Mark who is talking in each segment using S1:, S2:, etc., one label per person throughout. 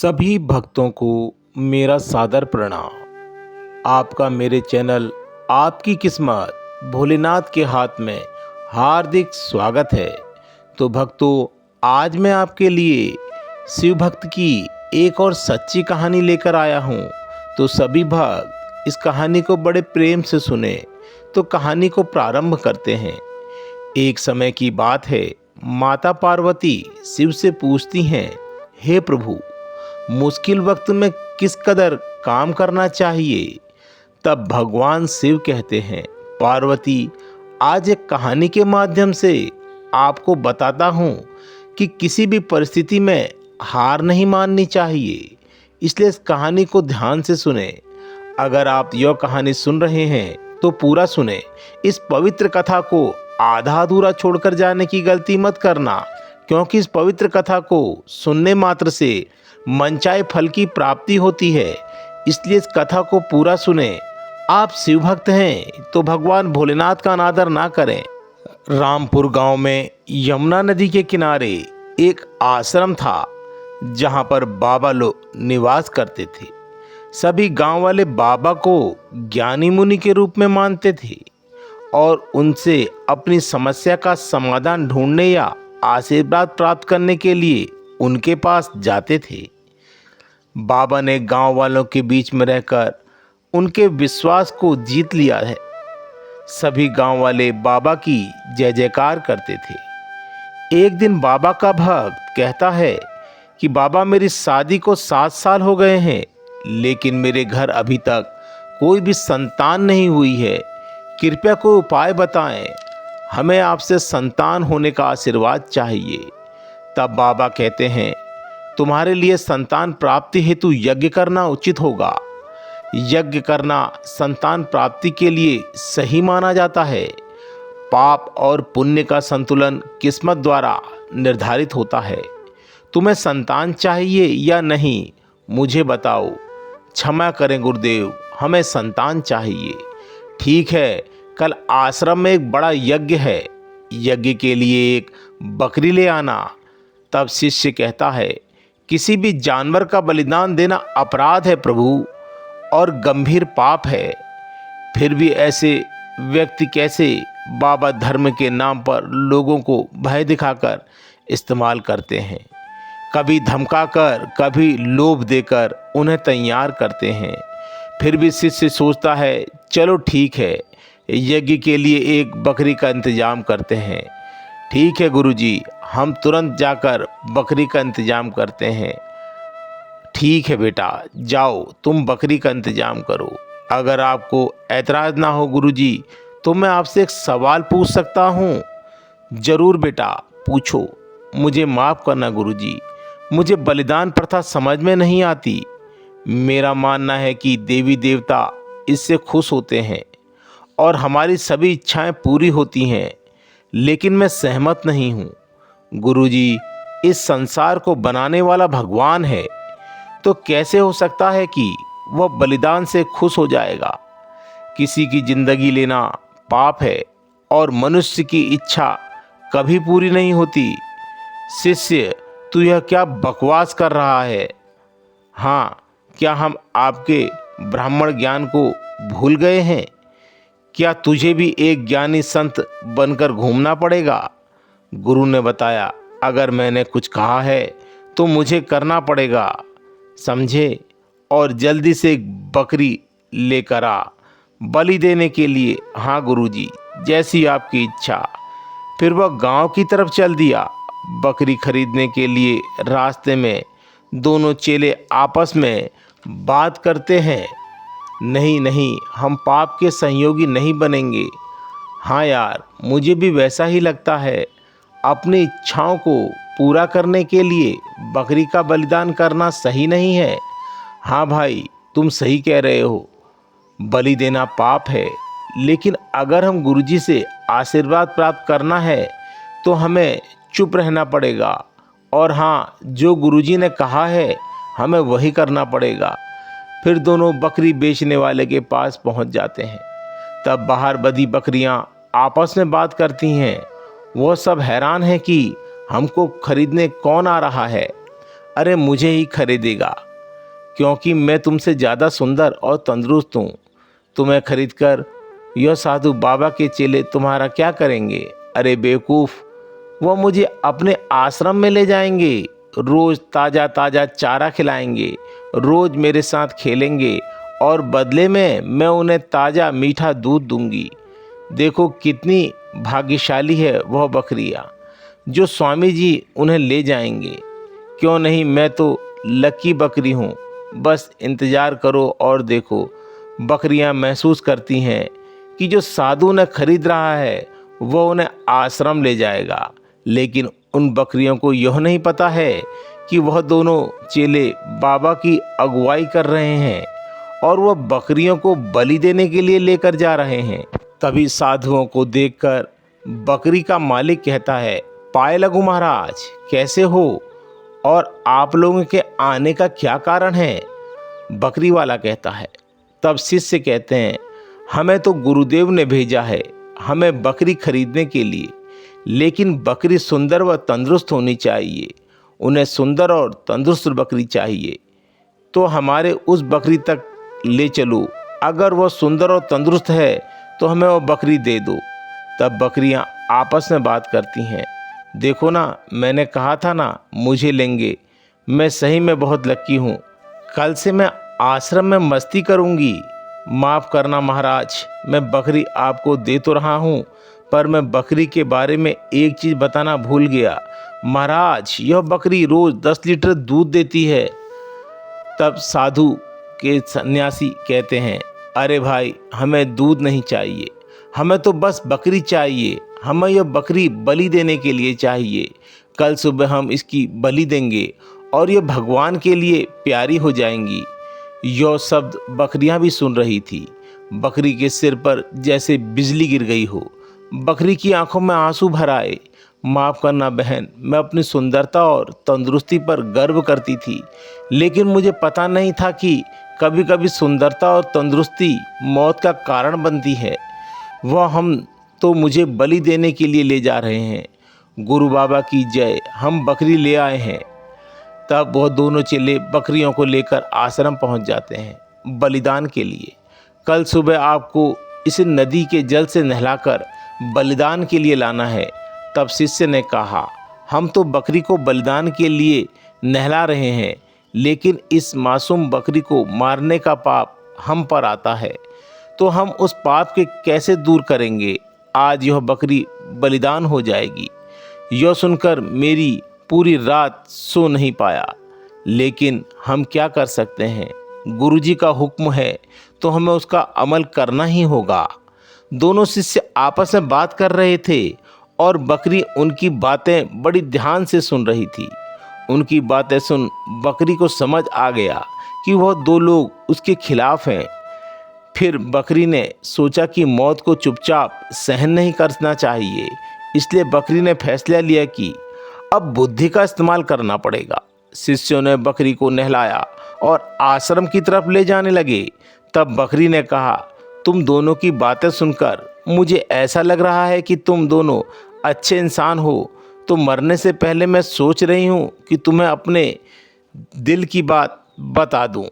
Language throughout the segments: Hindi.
S1: सभी भक्तों को मेरा सादर प्रणाम। आपका मेरे चैनल आपकी किस्मत भोलेनाथ के हाथ में हार्दिक स्वागत है। तो भक्तों, आज मैं आपके लिए शिव भक्त की एक और सच्ची कहानी लेकर आया हूँ। तो सभी भक्त इस कहानी को बड़े प्रेम से सुने। तो कहानी को प्रारंभ करते हैं। एक समय की बात है, माता पार्वती शिव से पूछती हैं, हे प्रभु, मुश्किल वक्त में किस कदर काम करना चाहिए। तब भगवान शिव कहते हैं, पार्वती, आज एक कहानी के माध्यम से आपको बताता हूँ कि किसी भी परिस्थिति में हार नहीं माननी चाहिए। इसलिए इस कहानी को ध्यान से सुने। अगर आप यह कहानी सुन रहे हैं तो पूरा सुने। इस पवित्र कथा को आधा अधूरा छोड़कर जाने की गलती मत करना, क्योंकि इस पवित्र कथा को सुनने मात्र से मनचाहे फल की प्राप्ति होती है। इसलिए इस कथा को पूरा सुने। आप शिव भक्त हैं तो भगवान भोलेनाथ का अनादर ना करें। रामपुर गांव में यमुना नदी के किनारे एक आश्रम था, जहां पर बाबा लोग निवास करते थे। सभी गांव वाले बाबा को ज्ञानी मुनि के रूप में मानते थे और उनसे अपनी समस्या का समाधान ढूंढने या आशीर्वाद प्राप्त करने के लिए उनके पास जाते थे। बाबा ने गांव वालों के बीच में रहकर उनके विश्वास को जीत लिया है। सभी गांव वाले बाबा की जय जयकार करते थे। एक दिन बाबा का भक्त कहता है कि बाबा, मेरी शादी को 7 साल हो गए हैं, लेकिन मेरे घर अभी तक कोई भी संतान नहीं हुई है। कृपया कोई उपाय बताएं, हमें आपसे संतान होने का आशीर्वाद चाहिए। तब बाबा कहते हैं, तुम्हारे लिए संतान प्राप्ति हेतु यज्ञ करना उचित होगा। यज्ञ करना संतान प्राप्ति के लिए सही माना जाता है। पाप और पुण्य का संतुलन किस्मत द्वारा निर्धारित होता है। तुम्हें संतान चाहिए या नहीं, मुझे बताओ। क्षमा करें गुरुदेव, हमें संतान चाहिए। ठीक है, कल आश्रम में एक बड़ा यज्ञ है। यज्ञ के लिए एक बकरी ले आना। तब शिष्य कहता है, किसी भी जानवर का बलिदान देना अपराध है प्रभु, और गंभीर पाप है। फिर भी ऐसे व्यक्ति कैसे बाबा धर्म के नाम पर लोगों को भय दिखाकर इस्तेमाल करते हैं। कभी धमकाकर, कभी लोभ देकर उन्हें तैयार करते हैं। फिर भी शिष्य सोचता है, चलो ठीक है, यज्ञ के लिए एक बकरी का इंतजाम करते हैं। ठीक है गुरुजी, हम तुरंत जाकर बकरी का इंतजाम करते हैं। ठीक है बेटा, जाओ तुम बकरी का इंतजाम करो। अगर आपको ऐतराज़ ना हो गुरुजी, तो मैं आपसे एक सवाल पूछ सकता हूँ? जरूर बेटा, पूछो। मुझे माफ़ करना गुरुजी, मुझे बलिदान प्रथा समझ में नहीं आती। मेरा मानना है कि देवी देवता इससे खुश होते हैं और हमारी सभी इच्छाएं पूरी होती हैं, लेकिन मैं सहमत नहीं हूँ। गुरुजी, इस संसार को बनाने वाला भगवान है, तो कैसे हो सकता है कि वह बलिदान से खुश हो जाएगा। किसी की जिंदगी लेना पाप है और मनुष्य की इच्छा कभी पूरी नहीं होती। शिष्य, तू यह क्या बकवास कर रहा है? हाँ, क्या हम आपके ब्राह्मण ज्ञान को भूल गए हैं? क्या तुझे भी एक ज्ञानी संत बनकर घूमना पड़ेगा? गुरु ने बताया, अगर मैंने कुछ कहा है तो मुझे करना पड़ेगा, समझे? और जल्दी से एक बकरी लेकर आ, बलि देने के लिए। हाँ गुरुजी, जैसी आपकी इच्छा। फिर वह गांव की तरफ चल दिया। बकरी खरीदने के लिए रास्ते में दोनों चेले आपस में बात करते हैं, नहीं नहीं, हम पाप के सहयोगी नहीं बनेंगे। हाँ यार, मुझे भी वैसा ही लगता है। अपनी इच्छाओं को पूरा करने के लिए बकरी का बलिदान करना सही नहीं है। हाँ भाई, तुम सही कह रहे हो, बलि देना पाप है, लेकिन अगर हम गुरुजी से आशीर्वाद प्राप्त करना है तो हमें चुप रहना पड़ेगा। और हाँ, जो गुरुजी ने कहा है हमें वही करना पड़ेगा। फिर दोनों बकरी बेचने वाले के पास पहुंच जाते हैं। तब बाहर बधी बकरियां आपस में बात करती हैं। वो सब हैरान हैं कि हमको खरीदने कौन आ रहा है। अरे मुझे ही खरीदेगा, क्योंकि मैं तुमसे ज़्यादा सुंदर और तंदुरुस्त हूँ। तुम्हें खरीदकर यह साधु बाबा के चेले तुम्हारा क्या करेंगे? अरे बेवकूफ़, वो मुझे अपने आश्रम में ले जाएंगे, रोज़ ताज़ा ताज़ा चारा खिलाएंगे, रोज़ मेरे साथ खेलेंगे और बदले में मैं उन्हें ताज़ा मीठा दूध दूंगी। देखो कितनी भाग्यशाली है वह बकरियाँ जो स्वामी जी उन्हें ले जाएंगे। क्यों नहीं, मैं तो लकी बकरी हूँ। बस इंतज़ार करो और देखो। बकरियाँ महसूस करती हैं कि जो साधु उन्हें खरीद रहा है वह उन्हें आश्रम ले जाएगा, लेकिन उन बकरियों को यह नहीं पता है कि वह दोनों चेले बाबा की अगुवाई कर रहे हैं और वह बकरियों को बलि देने के लिए लेकर जा रहे हैं। तभी साधुओं को देखकर बकरी का मालिक कहता है, पाए लगू महाराज, कैसे हो और आप लोगों के आने का क्या कारण है? बकरी वाला कहता है। तब शिष्य कहते हैं, हमें तो गुरुदेव ने भेजा है हमें बकरी खरीदने के लिए, लेकिन बकरी सुंदर व तंदुरुस्त होनी चाहिए। उन्हें सुंदर और तंदुरुस्त बकरी चाहिए, तो हमारे उस बकरी तक ले चलो। अगर वह सुंदर और तंदुरुस्त है तो हमें वह बकरी दे दो। तब बकरियां आपस में बात करती हैं, देखो ना, मैंने कहा था ना मुझे लेंगे। मैं सही में बहुत लकी हूँ। कल से मैं आश्रम में मस्ती करूँगी। माफ़ करना महाराज, मैं बकरी आपको दे तो रहा हूँ, पर मैं बकरी के बारे में एक चीज़ बताना भूल गया। महाराज, यह बकरी रोज़ 10 लीटर दूध देती है। तब साधु के सन्यासी कहते हैं, अरे भाई, हमें दूध नहीं चाहिए, हमें तो बस बकरी चाहिए। हमें यह बकरी बलि देने के लिए चाहिए। कल सुबह हम इसकी बलि देंगे और यह भगवान के लिए प्यारी हो जाएंगी। यह शब्द बकरियां भी सुन रही थी। बकरी के सिर पर जैसे बिजली गिर गई हो। बकरी की आंखों में आंसू भर आए। माफ़ करना बहन, मैं अपनी सुंदरता और तंदुरुस्ती पर गर्व करती थी, लेकिन मुझे पता नहीं था कि कभी कभी सुंदरता और तंदुरुस्ती मौत का कारण बनती है। वह हम तो मुझे बलि देने के लिए ले जा रहे हैं। गुरु बाबा की जय, हम बकरी ले आए हैं। तब वह दोनों चेले बकरियों को लेकर आश्रम पहुंच जाते हैं बलिदान के लिए। कल सुबह आपको इसे नदी के जल से नहलाकर बलिदान के लिए लाना है। तब शिष्य ने कहा, हम तो बकरी को बलिदान के लिए नहला रहे हैं, लेकिन इस मासूम बकरी को मारने का पाप हम पर आता है, तो हम उस पाप के कैसे दूर करेंगे? आज यह बकरी बलिदान हो जाएगी। यह सुनकर मेरी पूरी रात सो नहीं पाया, लेकिन हम क्या कर सकते हैं? गुरुजी का हुक्म है तो हमें उसका अमल करना ही होगा। दोनों शिष्य आपस में बात कर रहे थे और बकरी उनकी बातें बड़ी ध्यान से सुन रही थी। उनकी बातें सुन बकरी को समझ आ गया कि वह दो लोग उसके खिलाफ हैं। फिर बकरी ने सोचा कि मौत को चुपचाप सहन नहीं करना चाहिए, इसलिए बकरी ने फैसला लिया कि अब बुद्धि का इस्तेमाल करना पड़ेगा। शिष्यों ने बकरी को नहलाया और आश्रम की तरफ ले जाने लगे। तब बकरी ने कहा, तुम दोनों की बातें सुनकर मुझे ऐसा लग रहा है कि तुम दोनों अच्छे इंसान हो। तो मरने से पहले मैं सोच रही हूँ कि तुम्हें अपने दिल की बात बता दूँ।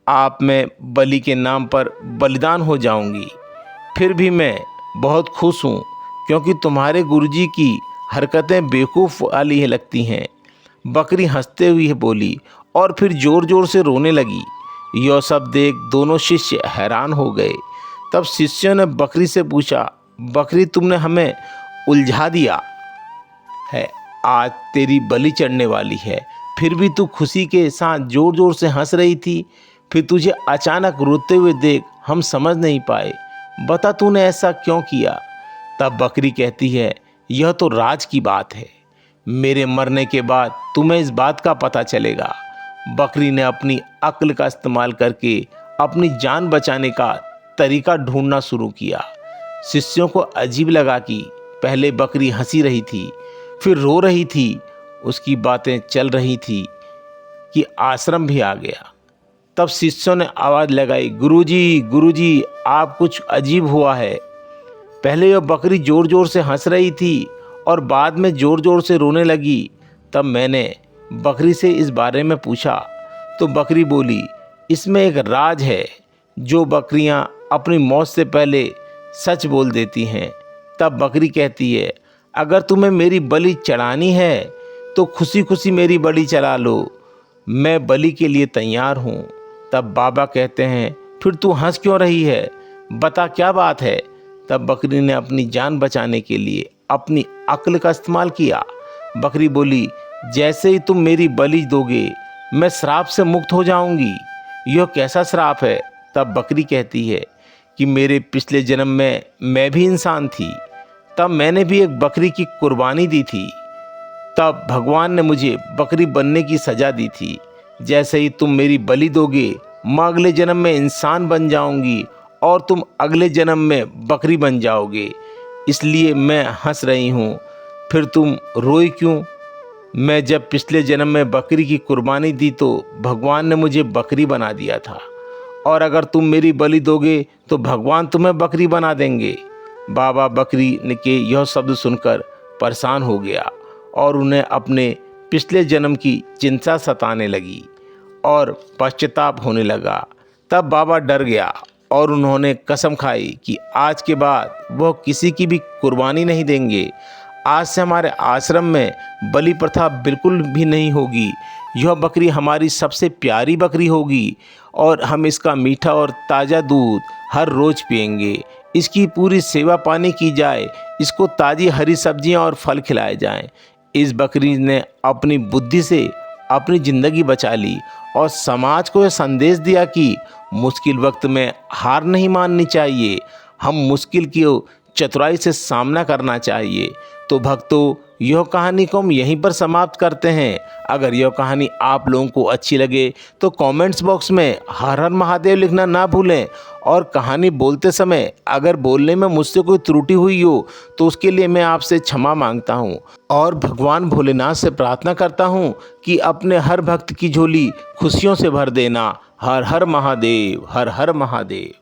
S1: आप में बलि के नाम पर बलिदान हो जाऊंगी। फिर भी मैं बहुत खुश हूँ, क्योंकि तुम्हारे गुरुजी की हरकतें बेवकूफ़ वाली लगती हैं। बकरी हंसते हुए बोली और फिर ज़ोर ज़ोर से रोने लगी। यह सब देख दोनों शिष्य हैरान हो गए। तब शिष्यों ने बकरी से पूछा, बकरी, तुमने हमें उलझा दिया है। आज तेरी बलि चढ़ने वाली है, फिर भी तू खुशी के साथ ज़ोर ज़ोर से हंस रही थी। फिर तुझे अचानक रोते हुए देख हम समझ नहीं पाए। बता, तूने ऐसा क्यों किया? तब बकरी कहती है, यह तो राज की बात है। मेरे मरने के बाद तुम्हें इस बात का पता चलेगा। बकरी ने अपनी अक्ल का इस्तेमाल करके अपनी जान बचाने का तरीका ढूंढना शुरू किया। शिष्यों को अजीब लगा कि पहले बकरी हंसी रही थी, फिर रो रही थी, उसकी बातें चल रही थी कि आश्रम भी आ गया। तब शिष्यों ने आवाज़ लगाई, गुरुजी, गुरुजी, आप कुछ अजीब हुआ है। पहले यह बकरी ज़ोर ज़ोर से हंस रही थी और बाद में ज़ोर ज़ोर से रोने लगी। तब मैंने बकरी से इस बारे में पूछा तो बकरी बोली, इसमें एक राज है। जो बकरियां अपनी मौत से पहले सच बोल देती हैं। तब बकरी कहती है, अगर तुम्हें मेरी बलि चढ़ानी है तो खुशी खुशी मेरी बलि चढ़ा लो, मैं बलि के लिए तैयार हूँ। तब बाबा कहते हैं, फिर तू हंस क्यों रही है, बता क्या बात है। तब बकरी ने अपनी जान बचाने के लिए अपनी अक्ल का इस्तेमाल किया। बकरी बोली, जैसे ही तुम मेरी बलि दोगे मैं श्राप से मुक्त हो जाऊंगी। यह कैसा श्राप है। तब बकरी कहती है कि मेरे पिछले जन्म में मैं भी इंसान थी, तब मैंने भी एक बकरी की कुर्बानी दी थी। तब भगवान ने मुझे बकरी बनने की सज़ा दी थी। जैसे ही तुम मेरी बलि दोगे मैं अगले जन्म में इंसान बन जाऊंगी और तुम अगले जन्म में बकरी बन जाओगे, इसलिए मैं हंस रही हूँ। फिर तुम रोई क्यों। मैं जब पिछले जन्म में बकरी की कुर्बानी दी तो भगवान ने मुझे बकरी बना दिया था, और अगर तुम मेरी बलि दोगे तो भगवान तुम्हें बकरी बना देंगे। बाबा बकरी के यह शब्द सुनकर परेशान हो गया और उन्हें अपने पिछले जन्म की चिंता सताने लगी और पश्चाताप होने लगा। तब बाबा डर गया और उन्होंने कसम खाई कि आज के बाद वह किसी की भी कुर्बानी नहीं देंगे। आज से हमारे आश्रम में बलि प्रथा बिल्कुल भी नहीं होगी। यह बकरी हमारी सबसे प्यारी बकरी होगी और हम इसका मीठा और ताज़ा दूध हर रोज़ पिएंगे। इसकी पूरी सेवा पानी की जाए, इसको ताज़ी हरी सब्जियां और फल खिलाए जाएं। इस बकरी ने अपनी बुद्धि से अपनी ज़िंदगी बचा ली और समाज को यह संदेश दिया कि मुश्किल वक्त में हार नहीं माननी चाहिए, हम मुश्किल की चतुराई से सामना करना चाहिए। तो भक्तों, यह कहानी को हम यहीं पर समाप्त करते हैं। अगर यह कहानी आप लोगों को अच्छी लगे तो कमेंट्स बॉक्स में हर हर महादेव लिखना ना भूलें। और कहानी बोलते समय अगर बोलने में मुझसे कोई त्रुटि हुई हो तो उसके लिए मैं आपसे क्षमा मांगता हूँ और भगवान भोलेनाथ से प्रार्थना करता हूँ कि अपने हर भक्त की झोली खुशियों से भर देना। हर हर महादेव, हर हर महादेव।